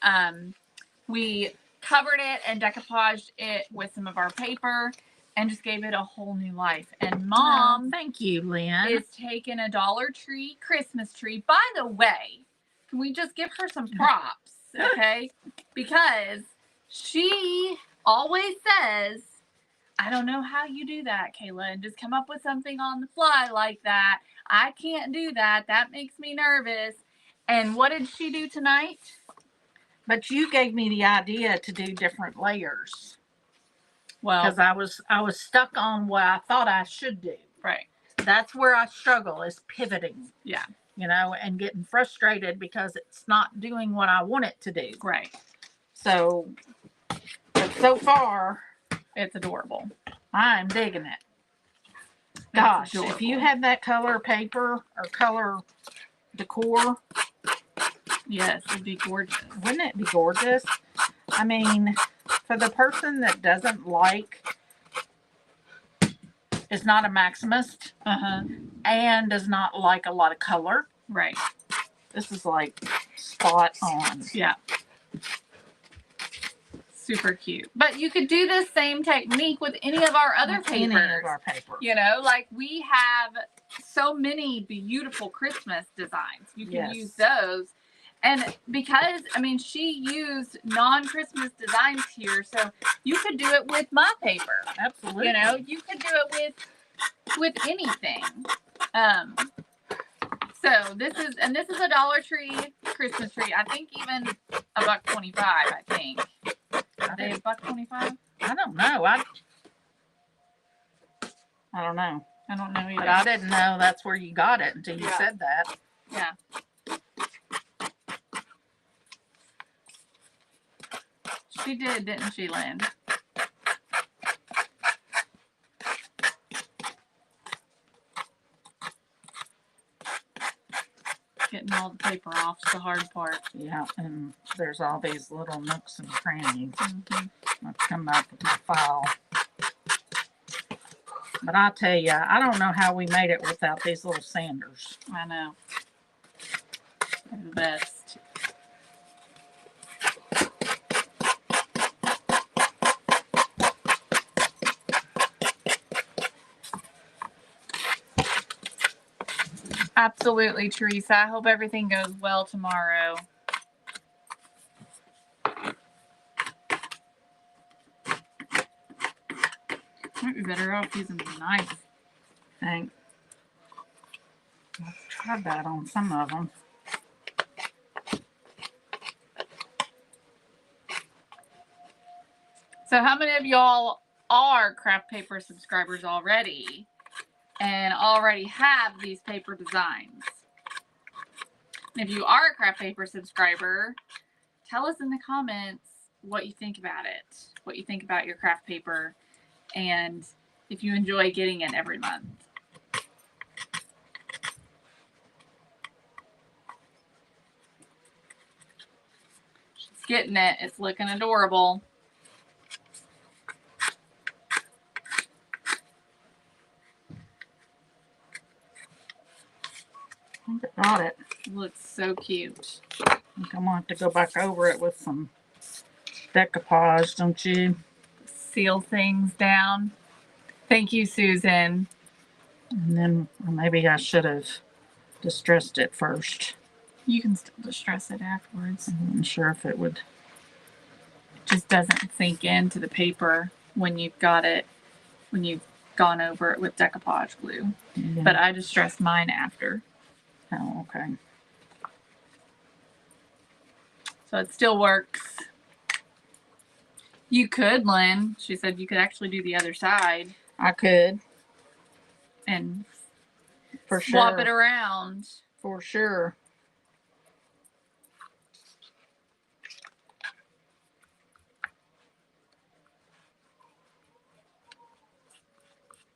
we covered it and decoupaged it with some of our paper and just gave it a whole new life. And Mom Thank you, Lynn. is taking a Dollar Tree Christmas tree. By the way, can we just give her some props, okay? Because she always says, I don't know how you do that, Kayla, and just come up with something on the fly like that. I can't do that. That makes me nervous. And what did she do tonight? But you gave me the idea to do different layers Well, because I was stuck on what I thought I should do. right. That's where I struggle, is pivoting. Yeah. You know, and getting frustrated because it's not doing what I want it to do. Right. So, but so far, It's adorable. I'm digging it. Gosh, adorable. if you had that color paper or color decor, Yes, it'd be gorgeous. wouldn't it be gorgeous? I mean, for the person that doesn't like, is not a maximist, Uh-huh. and does not like a lot of color, Right. this is like spot on. Yeah. Super cute. But you could do this same technique with any of our other With any papers. of our paper. You know, like we have so many beautiful Christmas designs. You can Yes. use those. And because, I mean, she used non-Christmas designs here, so you could do it with my paper. Absolutely. You know, you could do it with anything. So this is a Dollar Tree Christmas tree. I think even $1.25. I think. Are they $1.25? I don't know. I don't know. I don't know either. But I didn't know that's where you got it until you Yeah. said that. Yeah. She did, didn't she, Lynn? Getting all the paper off is the hard part. Yeah, and there's all these little nooks and crannies. Mm-hmm. Let's come back with my file. But I tell you, I don't know how we made it without these little sanders. I know. They're the best. Absolutely, Teresa. I hope everything goes well tomorrow. Might be better off using the knife. I think. I've tried that on some of them. So how many of y'all are craft paper subscribers already and already have these paper designs? If you are a craft paper subscriber, tell us in the comments what you think about it, what you think about your craft paper, and if you enjoy getting it every month. She's getting it. It's looking adorable. I think I got it. It looks so cute. I think I'm going to have to go back over it with some decoupage, don't you? Seal things down. Thank you, Susan. And then maybe I should have distressed it first. You can still distress it afterwards. I wasn't sure if it would. It just doesn't sink into the paper when you've got it, when you've gone over it with decoupage glue. Yeah. But I distressed mine after. Oh, okay. So it still works. You could, Lynn. She said you could actually do the other side I could. and For swap sure. it around. For sure.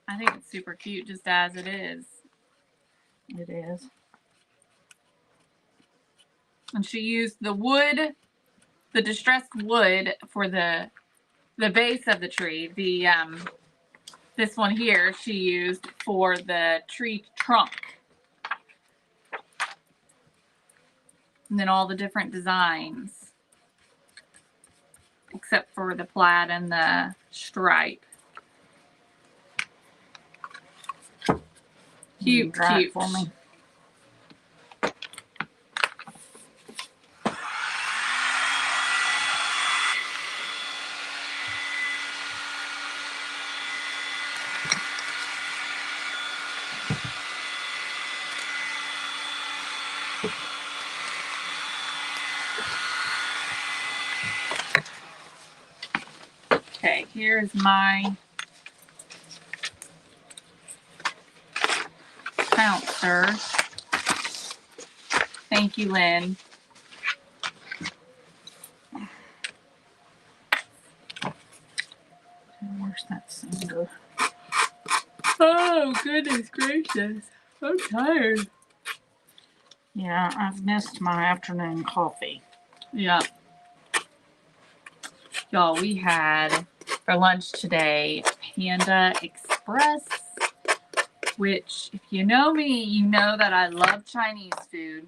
I think it's super cute just as it is. It is. And she used the wood, the distressed wood for the base of the tree. The this one here she used for the tree trunk. And then all the different designs. Except for the plaid and the stripe. Cute, Dry it cute. for me. Okay, here's my pouncer. Thank you, Lynn. Where's that sander? Oh, goodness gracious. I'm tired. Yeah, I've missed my afternoon coffee. Yeah. Y'all, we had for lunch today Panda Express, which, if you know me, you know that I love Chinese food.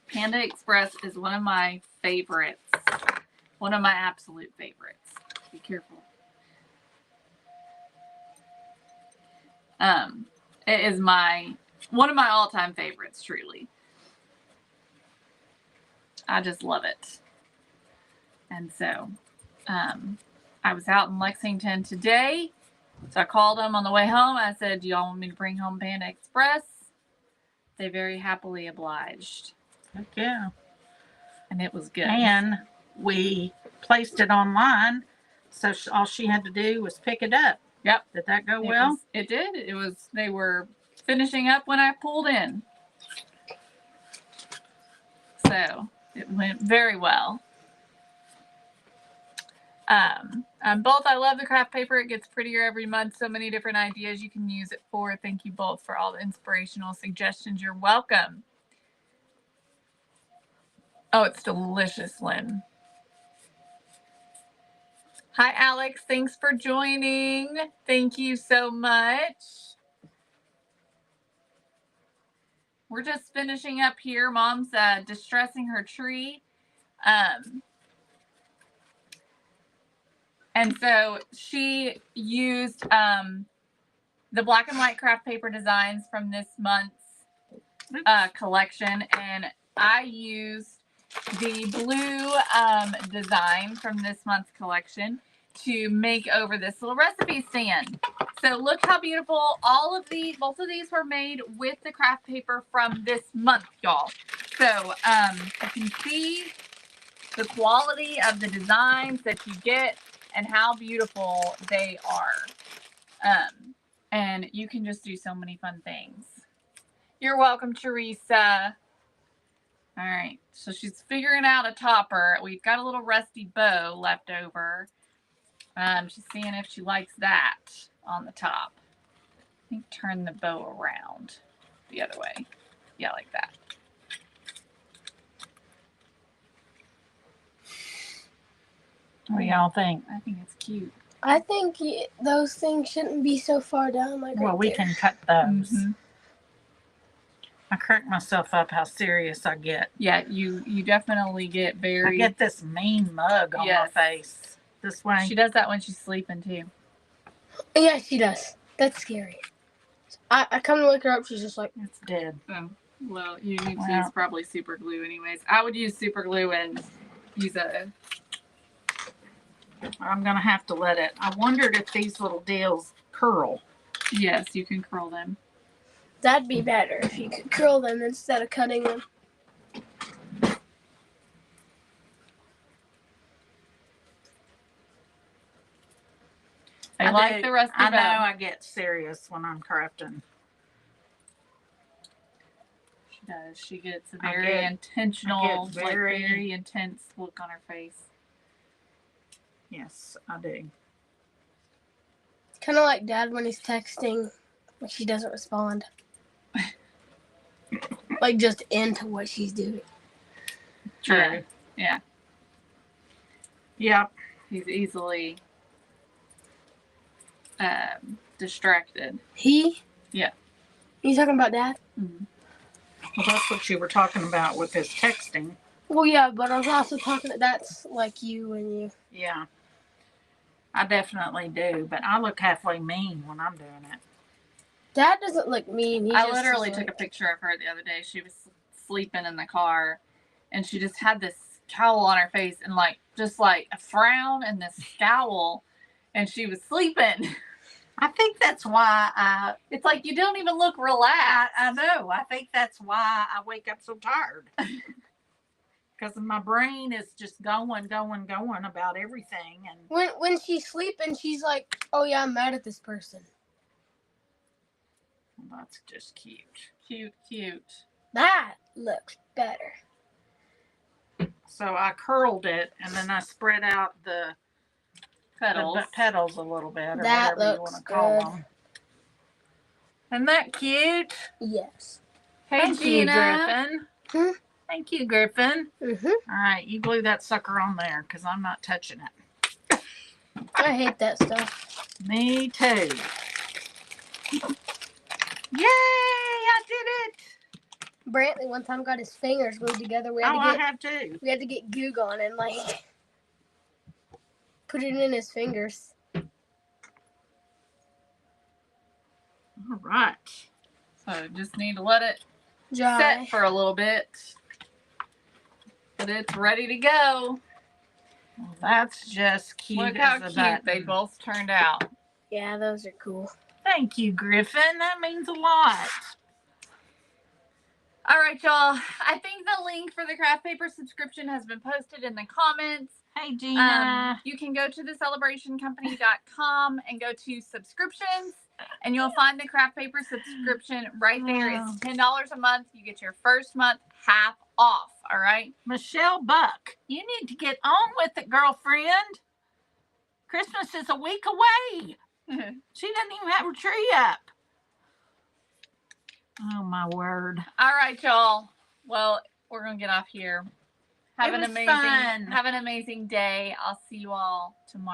Panda Express is one of my favorites. One of my absolute favorites. Be careful. It is one of my all-time favorites, truly. I just love it. And so, I was out in Lexington today. So I called them on the way home. I said, do y'all want me to bring home Panda Express? They very happily obliged. Heck yeah. And it was good. And we placed it online, so all she had to do was pick it up. Yep. Did that go well? It did. They were finishing up when I pulled in. So it went very well. Both, I love the craft paper. It gets prettier every month. So many different ideas you can use it for. Thank you both for all the inspirational suggestions. You're welcome. Oh, it's delicious, Lynn. Hi, Alex. Thanks for joining. Thank you so much. We're just finishing up here. Mom's distressing her tree. And so she used the black and white craft paper designs from this month's collection, and I used the blue design from this month's collection to make over this little recipe stand. So look how beautiful. Both of these were made with the craft paper from this month, y'all. So you can see the quality of the designs that you get and how beautiful they are. And you can just do so many fun things. You're welcome, Teresa. All right, so she's figuring out a topper. We've got a little rusty bow left over. She's seeing if she likes that on the top. I think turn the bow around the other way. Yeah, like that. What do y'all think? I think it's cute. I think those things shouldn't be so far down. Like Well, right we there. can cut those. Mhm. I crack myself up how serious I get. Yeah, you definitely get I very. get this mean mug on Yes. my face. This way. She does that when she's sleeping too. Yeah, she does. That's scary. I come to wake her up. She's just like, It's dead. Oh, well, you need to Well. use probably super glue anyways. I would use super glue and use a. I'm going to have to let it. I wondered if these little deals curl. Yes, you can curl them. that'd be better if you could curl them instead of cutting them. I like do- the rusty I know bow. I get serious when I'm crafting. She does. She gets a I very get intentional, very- like very intense look on her face. Yes, I do. Kind of like Dad when he's texting, like she doesn't respond. Like just into what she's doing. True. Yeah. Yep. He's easily distracted. He? Yeah. You talking about Dad? Mm-hmm. Well, that's what you were talking about with his texting. Well, yeah, but I was also talking that's like you and you. Yeah. I definitely do, but I look halfway mean when I'm doing it. Dad doesn't look mean. He I just literally is took a like, picture of her the other day. She was sleeping in the car, and she just had this cowl on her face and just like a frown and this scowl, and she was sleeping. I think that's why It's like you don't even look relaxed. I know. I think that's why I wake up so tired. Because my brain is just going about everything. And when she's sleeping, she's like, "Oh yeah, I'm mad at this person." that's just cute. Cute. That looks better. So I curled it and then I spread out the petals a little bit, or That whatever you looks want to call good. them. Isn't that cute? Yes. Hey, Thank you, Gina. Griffin. Hmm? Thank you, Griffin. Mhm. All right, you glue that sucker on there because I'm not touching it. I hate that stuff. Me too. Yay! I did it. Brantley one time got his fingers glued together. We I had have too. to get goo gone and like put it in his fingers. All right. So just need to let it Dry. set for a little bit. But it's ready to go. Well, that's just cute. Look how as a cute button. they both turned out. Yeah, those are cool. Thank you, Griffin. That means a lot. All right, y'all. I think the link for the craft paper subscription has been posted in the comments. Hey, Gina. You can go to thecelebrationcompany.com and go to subscriptions, and you'll find the craft paper subscription right there. It's $10 a month. You get your first month half off. All right. Michelle Buck, you need to get on with it, girlfriend. Christmas is a week away. She doesn't even have her tree up. Oh, my word. All right, y'all. Well, we're gonna get off here. Have It an was amazing fun. Have an amazing day. I'll see you all tomorrow.